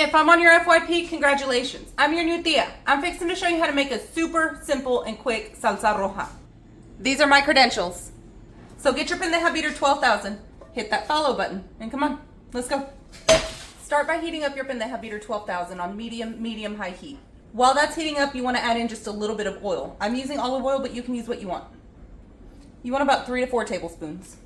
If I'm on your FYP, congratulations. I'm your new tia. I'm fixing to show you how to make a super simple and quick salsa roja. These are my credentials. So get your pendeja beater 12,000, hit that follow button, and come on, let's go. Start by heating up your pendeja beater 12,000 on medium, high heat. While that's heating up, you want to add in just a little bit of oil. I'm using olive oil, but you can use what you want. You want about 3 to 4 tablespoons.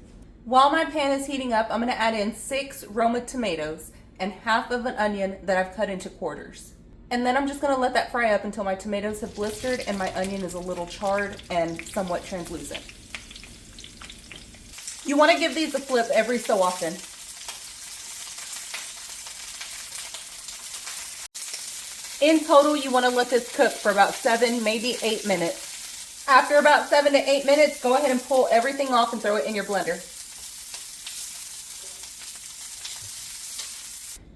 While my pan is heating up, I'm going to add in 6 Roma tomatoes and half of an onion that I've cut into quarters. And then I'm just going to let that fry up until my tomatoes have blistered and my onion is a little charred and somewhat translucent. You want to give these a flip every so often. In total, you want to let this cook for about 7, maybe 8 minutes. After about 7 to 8 minutes, go ahead and pull everything off and throw it in your blender.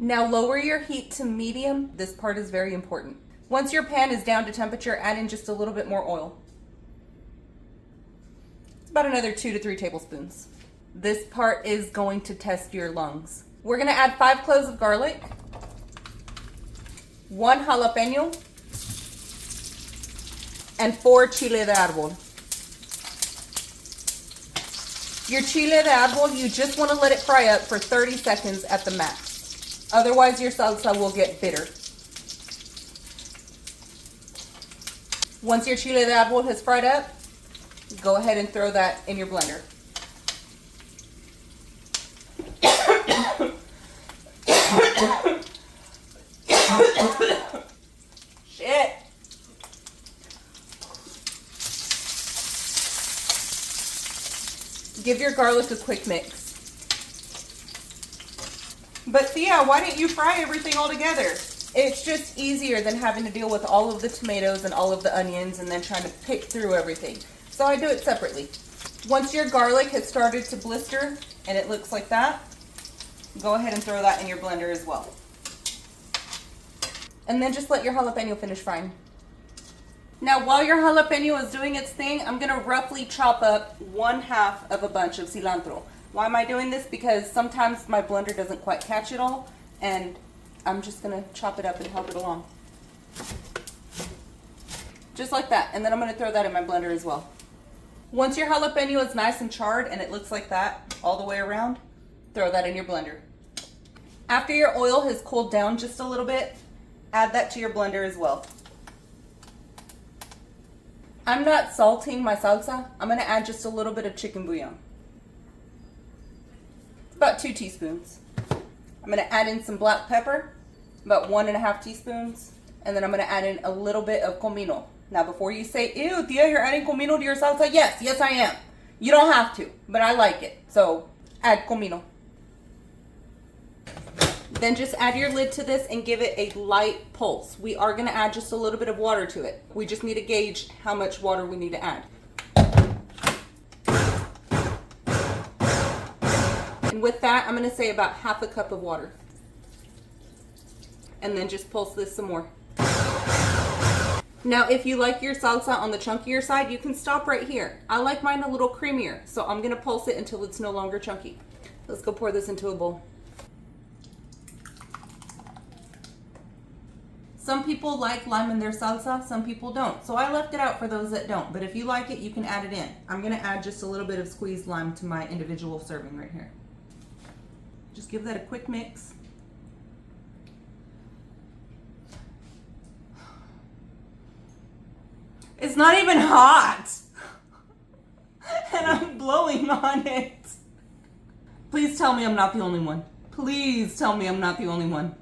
Now lower your heat to medium. This part is very important. Once your pan is down to temperature, add in just a little bit more oil. It's about another 2 to 3 tablespoons. This part is going to test your lungs. We're going to add 5 cloves of garlic, 1 jalapeño, and 4 chile de árbol. Your chile de árbol, you just want to let it fry up for 30 seconds at the max. Otherwise, your salsa will get bitter. Once your chile de árbol has fried up, go ahead and throw that in your blender. Shit. Give your garlic a quick mix. But Thea, why didn't you fry everything all together? It's just easier than having to deal with all of the tomatoes and all of the onions and then trying to pick through everything. So I do it separately. Once your garlic has started to blister and it looks like that, go ahead and throw that in your blender as well. And then just let your jalapeno finish frying. Now while your jalapeno is doing its thing, I'm going to roughly chop up 1/2 of a bunch of cilantro. Why am I doing this? Because sometimes my blender doesn't quite catch it all, and I'm just going to chop it up and help it along. Just like that, and then I'm going to throw that in my blender as well. Once your jalapeno is nice and charred and it looks like that all the way around, throw that in your blender. After your oil has cooled down just a little bit, add that to your blender as well. I'm not salting my salsa. I'm going to add just a little bit of chicken bouillon. About 2 teaspoons. I'm going to add in some black pepper, about 1.5 teaspoons, and then I'm going to add in a little bit of comino. Now before you say, ew, Tia, you're adding comino to your salsa? Yes, I am. You don't have to, but I like it, so add comino. Then just add your lid to this and give it a light pulse. We are going to add just a little bit of water to it. We just need to gauge how much water we need to add. And with that, I'm going to say about 1/2 cup of water. And then just pulse this some more. Now, if you like your salsa on the chunkier side, you can stop right here. I like mine a little creamier, so I'm going to pulse it until it's no longer chunky. Let's go pour this into a bowl. Some people like lime in their salsa, some people don't. So I left it out for those that don't. But if you like it, you can add it in. I'm going to add just a little bit of squeezed lime to my individual serving right here. Just give that a quick mix. It's not even hot. And I'm blowing on it. Please tell me I'm not the only one. Please tell me I'm not the only one.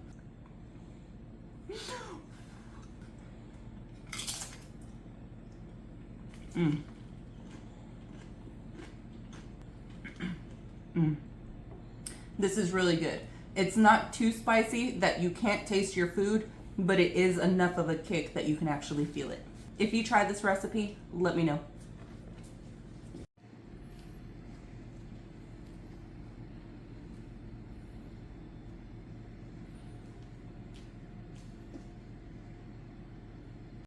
This is really good. It's not too spicy that you can't taste your food, but it is enough of a kick that you can actually feel it. If you try this recipe, let me know.